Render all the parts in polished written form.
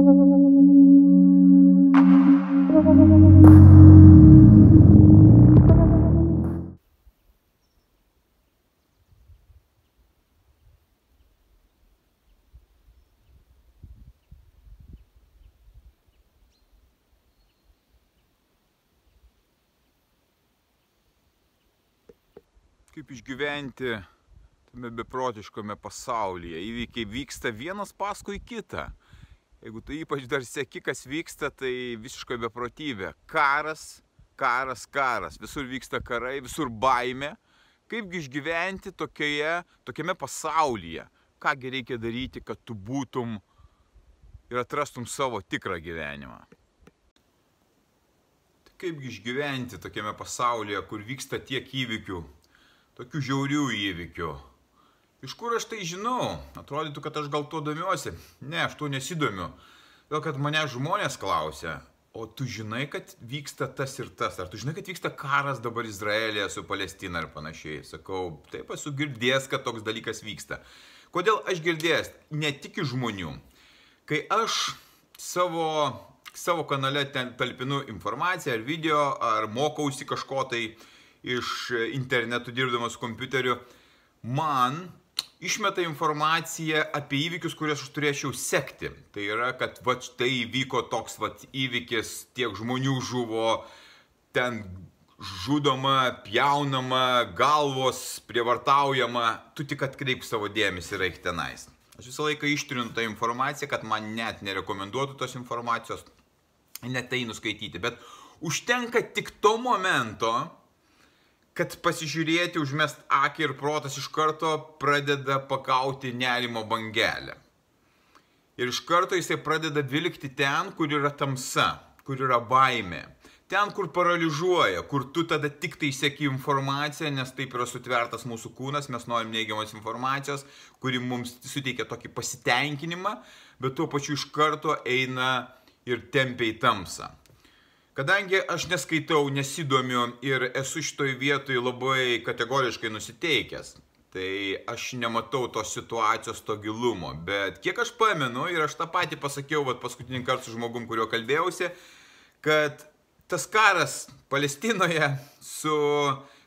Kaip išgyventi tame beprotiškame pasaulyje. Įvykiai vyksta vienas paskui kitą. Jeigu tu ypač dar seki, kas vyksta, tai visiškai beprotybė. Karas, karas, karas. Visur vyksta karai, visur baimė. Kaipgi išgyventi tokiame pasaulyje? Kągi reikia daryti, kad tu būtum ir atrastum savo tikrą gyvenimą? Tai kaipgi išgyventi tokiame pasaulyje, kur vyksta tiek įvykių? Tokių žiaurių įvykių. Iš kur aš tai žinau? Atrodytų, kad aš gal tuo domiuosi. Ne, aš tuo nesidomiu. Todėl, kad mane žmonės klausia, o tu žinai, kad vyksta tas ir tas? Ar tu žinai, kad vyksta karas dabar Izraelyje su Palestina ir panašiai? Sakau, taip, esu girdėjęs, kad toks dalykas vyksta. Kodėl aš girdėjęs? Ne tik iš žmonių. Kai aš savo kanale ten talpinu informaciją ar video, ar mokausi kažko tai iš internetu dirbdamas kompiuteriu, man išmeta informaciją apie įvykius, kuriuos aš turėčiau sekti. Tai yra, kad va štai įvyko toks įvykis, tiek žmonių žuvo, ten žudoma, pjaunama, galvos prievartaujama, tu tik atkreip savo dėmesį ir eik tenais. Aš visą laiką ištrinu tą informaciją, kad man net nerekomenduotų tos informacijos, net einu skaityti, bet užtenka tik to momento, kad pasižiūrėti, užmest akį ir protas iš karto pradeda pakauti nerimo bangelę. Ir iš karto jisai pradeda vilkti ten, kur yra tamsa, kur yra baimė. Ten, kur paralyžiuoja, kur tu tada tik tai seki informaciją, nes taip yra sutvertas mūsų kūnas, mes norim neigiamos informacijos, kuri mums suteikia tokį pasitenkinimą, bet tuo pačiu iš karto eina ir tempia į tamsą. Kadangi aš neskaitau, nesidomiu ir esu šitoj vietoj labai kategoriškai nusiteikęs, tai aš nematau tos situacijos, to gilumo. Bet kiek aš pamenu, ir aš tą patį pasakiau paskutinį kartą su žmogum, kuriuo kalbėjausi, kad tas karas Palestinoje su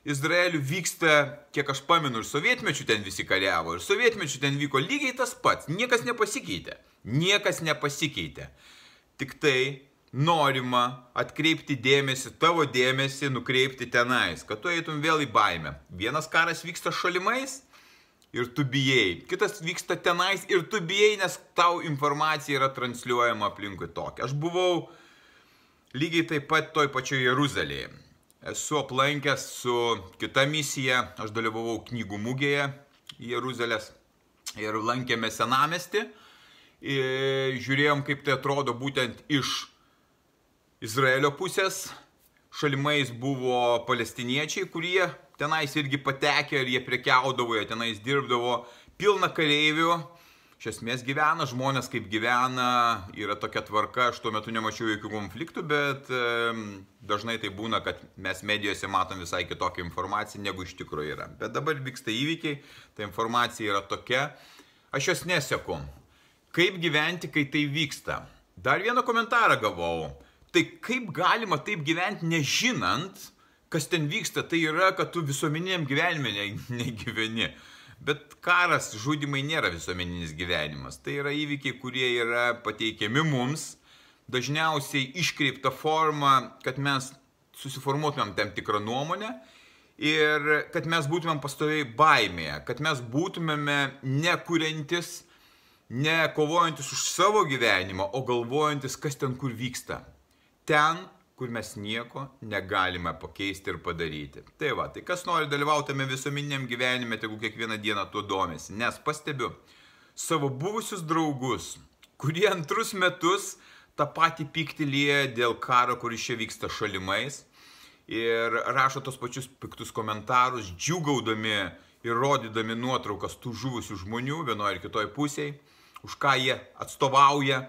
Izraeliu vyksta, kiek aš pamenu, ir sovietmečių ten visi kariavo, ir sovietmečių ten vyko lygiai tas pats. Niekas nepasikeitė. Niekas nepasikeitė. Tik tai norima atkreipti dėmesį, tavo dėmesį nukreipti tenais, kad tu eitum vėl į baimę. Vienas karas vyksta šalimais ir tu bijai. Kitas vyksta tenais ir tu bijai, nes tau informacija yra transliuojama aplinkui tokia. Aš buvau lygiai taip pat toj pačioj Jeruzalėje. Esu aplankęs su kita misija, aš dalyvavau knygų mugėje Jeruzalės ir lankėme senamiestį. Žiūrėjom, kaip tai atrodo būtent iš Izraelio pusės. Šalimais buvo palestiniečiai, kurie tenais irgi patekė ir jie prekiaudavo, jie tenais dirbdavo, pilna kareivių. Iš esmės gyvena, žmonės kaip gyvena, yra tokia tvarka, aš tuo metu nemačiau jokių konfliktų, bet dažnai tai būna, kad mes medijose matom visai kitokią informaciją, negu iš tikrųjų yra. Bet dabar vyksta įvykiai, ta informacija yra tokia, aš jos neseku. Kaip gyventi, kai tai vyksta? Dar vieną komentarą gavau. Tai kaip galima taip gyventi nežinant, kas ten vyksta, tai yra, kad tu visuomeniniam gyvenime negyveni. Bet karas, žudimai nėra visuomeninis gyvenimas. Tai yra įvykiai, kurie yra pateikiami mums, dažniausiai iškreipta forma, kad mes susiformuotumėm tam tikrą nuomonę ir kad mes būtumėm pastoviai baimėje, kad mes būtumėme nekuriantis, ne kovojantis už savo gyvenimą, o galvojantis, kas ten kur vyksta. Ten, kur mes nieko negalime pakeisti ir padaryti. Tai va, tai kas nori dalyvauti tame visuomeniniam gyvenime, tegu kiekvieną dieną tuo domisi. Nes pastebiu savo buvusius draugus, kurie antrus metus tą patį pyktį lieja dėl karo, kuris čia vyksta šalimais. Ir rašo tos pačius piktus komentarus, džiūgaudami ir rodydami nuotraukas tų žuvusių žmonių vienoje ir kitoje pusėje, už ką jie atstovauja.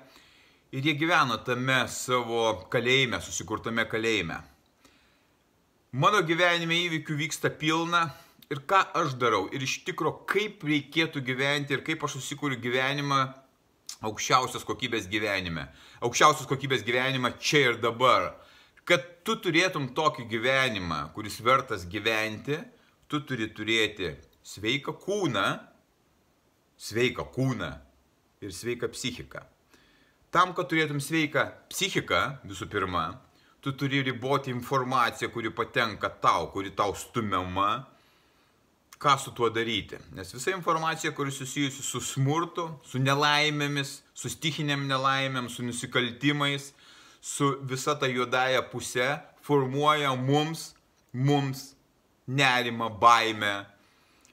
Ir jie gyvena tame savo kalėjime, susikurtame kalėjime. Mano gyvenime įvykių vyksta pilna ir ką aš darau. Ir iš tikro, kaip reikėtų gyventi ir kaip aš susikuriu gyvenimą, aukščiausios kokybės gyvenime. Aukščiausios kokybės gyvenimą čia ir dabar. Kad tu turėtum tokį gyvenimą, kuris vertas gyventi, tu turi turėti sveiką kūną ir sveiką psichiką. Tam, kad turėtum sveiką psichiką, visų pirma, tu turi riboti informaciją, kuri patenka tau, kuri tau stumiama, ką su tuo daryti. Nes visa informacija, kuri susijusi su smurtu, su nelaimėmis, su stichiniam nelaimėm, su nusikaltimais, su visa ta juodąja puse, formuoja mums nerimą, baimę.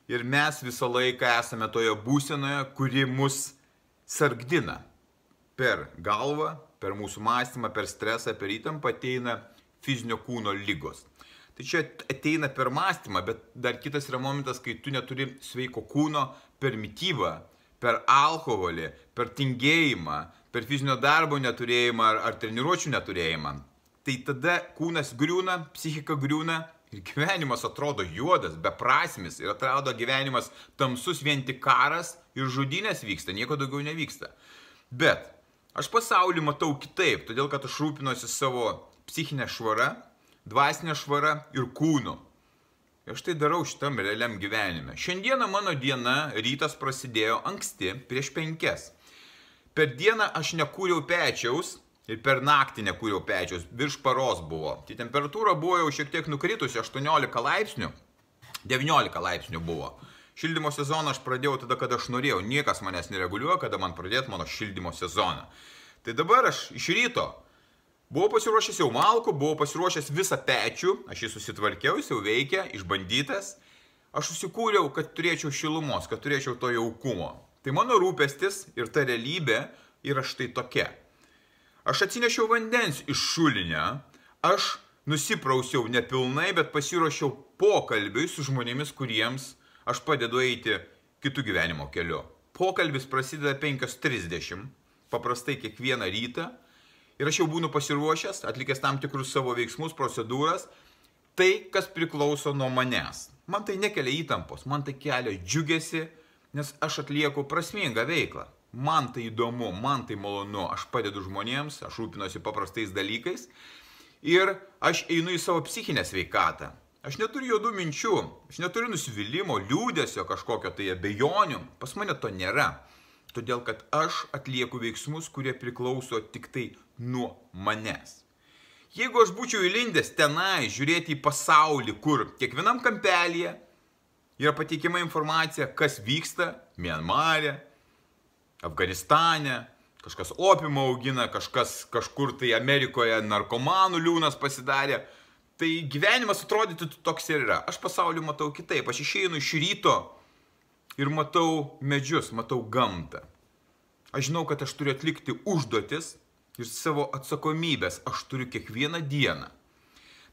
Ir mes visą laiką esame toje būsenoje, kuri mus sargdina. Per galvą, per mūsų mąstymą, per stresą, per įtampą ateina fizinio kūno ligos. Tai čia ateina per mąstymą, bet dar kitas yra momentas, kai tu neturi sveiko kūno per mitybą, per alkoholį, per tingėjimą, per fizinio darbo neturėjimą ar treniruočių neturėjimą. Tai tada kūnas griūna, psichika griūna ir gyvenimas atrodo juodas, beprasmis ir atrodo gyvenimas tamsus, vien tik karas ir žudynės vyksta, nieko daugiau nevyksta. Bet aš pasaulį matau kitaip, todėl kad aš rūpinuosi savo psichinę švarą, dvasinę švarą ir kūnu. Ir aš tai darau šitam realiam gyvenime. Šiandieną mano diena, rytas prasidėjo anksti, prieš 5. Per dieną aš nekūriau pečiaus ir per naktį nekūriau pečiaus, virš paros buvo. Tai temperatūra buvo jau šiek tiek nukritusi, 18 laipsnių, 19 laipsnių buvo. Šildymo sezoną aš pradėjau tada, kada aš norėjau. Niekas manęs nereguliuoja, kada man pradėti mano šildymo sezoną. Tai dabar aš iš ryto buvau pasiruošęs jau malkų, buvau pasiruošęs visą pečių, aš jį susitvarkiau, jis jau veikia, išbandytas. Aš susikūriau, kad turėčiau šilumos, kad turėčiau to jaukumo. Tai mano rūpestis ir ta realybė yra štai tokia. Aš atsinešiau vandens iš šulinio, aš nusiprausiau nepilnai, bet pasiruošiau pokalbiui su žmonėmis, kuriems aš padedu eiti kitų gyvenimo keliu. Pokalbis prasideda 5:30, paprastai kiekvieną rytą. Ir aš jau būnu pasiruošęs, atlikęs tam tikrus savo veiksmus, procedūras, tai, kas priklauso nuo manęs. Man tai nekelia įtampos, man tai kelia džiugesį, nes aš atlieku prasmingą veiklą. Man tai įdomu, man tai malonu, aš padedu žmonėms, aš rūpinuosi paprastais dalykais ir aš einu į savo psichinę sveikatą. Aš neturiu juodų minčių, aš neturiu nusivylimų, liūdesio, kažkokio tai abejonių, pas mane to nėra. Todėl, kad aš atlieku veiksmus, kurie priklauso tik tai nuo manęs. Jeigu aš būčiau įlindęs tenai žiūrėti į pasaulį, kur kiekvienam kampelyje yra pateikiama informacija, kas vyksta Mianmare, Afganistane, kažkas opiumą augina, kažkas kažkur tai Amerikoje narkomanų liūnas pasidarė, tai gyvenimas atrodytų toks ir yra. Aš pasaulį matau kitaip, aš išeinu iš ryto ir matau medžius, matau gamtą. Aš žinau, kad aš turiu atlikti užduotis ir savo atsakomybės aš turiu kiekvieną dieną.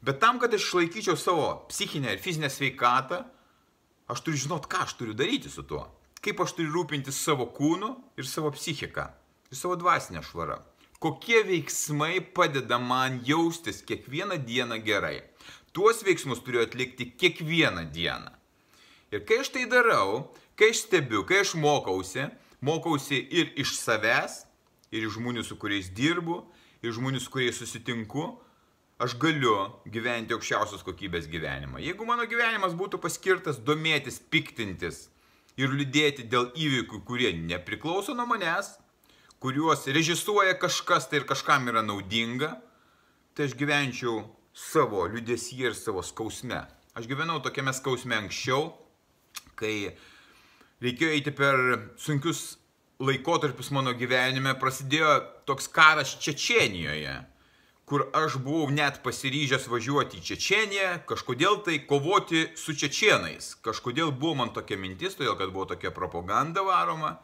Bet tam, kad aš išlaikyčiau savo psichinę ir fizinę sveikatą, aš turiu žinot, ką aš turiu daryti su tuo. Kaip aš turiu rūpintis savo kūnu ir savo psichiką, ir savo dvasinę švarą. Kokie veiksmai padeda man jaustis kiekvieną dieną gerai. Tuos veiksmus turiu atlikti kiekvieną dieną. Ir kai aš tai darau, kai aš stebiu, kai aš mokausi ir iš savęs, ir iš žmonių, su kuriais dirbu, ir žmonių, su kuriais susitinku, aš galiu gyventi aukščiausios kokybės gyvenimą. Jeigu mano gyvenimas būtų paskirtas domėtis, piktintis ir liūdėti dėl įvykių, kurie nepriklauso nuo manęs, kuriuos režisuoja kažkas tai ir kažkam yra naudinga, tai aš gyvenčiau savo liūdesyje ir savo skausme. Aš gyvenau tokiame skausme anksčiau, kai reikėjo eiti per sunkius laikotarpius mano gyvenime, prasidėjo toks karas Čečėnijoje, kur aš buvau net pasiryžęs važiuoti į Čečėniją, kažkodėl tai kovoti su čečėnais. Kažkodėl buvo man tokia mintis, todėl kad buvo tokia propaganda varoma.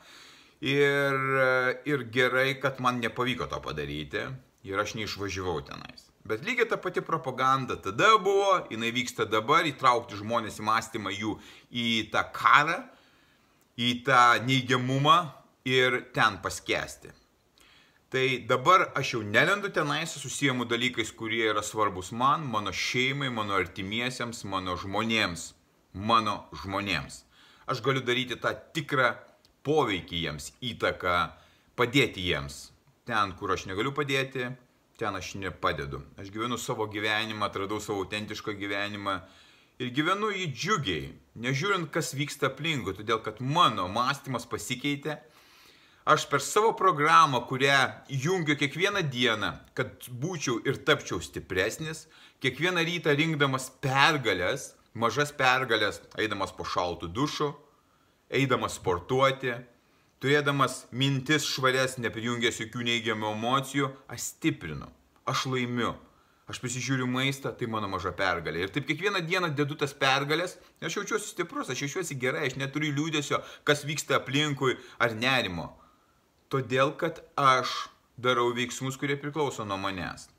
Ir gerai, kad man nepavyko to padaryti ir aš neišvažiavau tenais. Bet lygiai ta pati propaganda tada buvo, jinai vyksta dabar, įtraukti žmonės į mąstymą jų į tą karą, į tą neigiamumą ir ten paskęsti. Tai dabar aš jau nelendu tenais, susiejamų dalykais, kurie yra svarbus man, mano šeimai, mano artimiesiems, mano žmonėms. Aš galiu daryti tą tikrą poveikį jiems, įtaką, padėti jiems. Ten, kur aš negaliu padėti, ten aš nepadedu. Aš gyvenu savo gyvenimą, atradau savo autentišką gyvenimą ir gyvenu jį džiugiai, nežiūrint, kas vyksta aplinkui, todėl kad mano mąstymas pasikeitė. Aš per savo programą, kurią jungiu kiekvieną dieną, kad būčiau ir tapčiau stipresnis, kiekvieną rytą rinkdamas pergalės, mažas pergalės, eidamas po šaltų dušu, eidamas sportuoti, turėdamas mintis švarias, neprijungęs jokių neigiamų emocijų, aš stiprinu, aš laimiu. Aš prisižiūriu maistą, tai mano maža pergalė. Ir taip kiekvieną dieną dedu tas pergalės, aš jaučiuosi stiprus, aš jaučiuosi gerai, aš neturiu liūdesio, kas vyksta aplinkui ar nerimo. Todėl, kad aš darau veiksmus, kurie priklauso nuo manęs.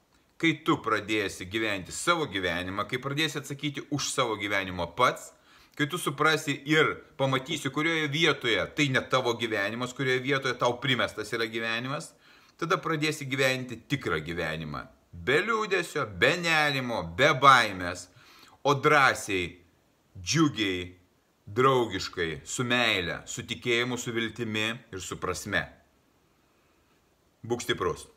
Kai tu pradėsi gyventi savo gyvenimą, kai pradėsi atsakyti už savo gyvenimą pats, kai tu suprasi ir pamatysi, kurioje vietoje tai ne tavo gyvenimas, kurioje vietoje tau primestas yra gyvenimas, tada pradėsi gyventi tikrą gyvenimą. Be liūdesio, be nerimo, be baimės, o drąsiai, džiugiai, draugiškai, su meile, su tikėjimu, su viltimi ir su prasme. Būk stiprus.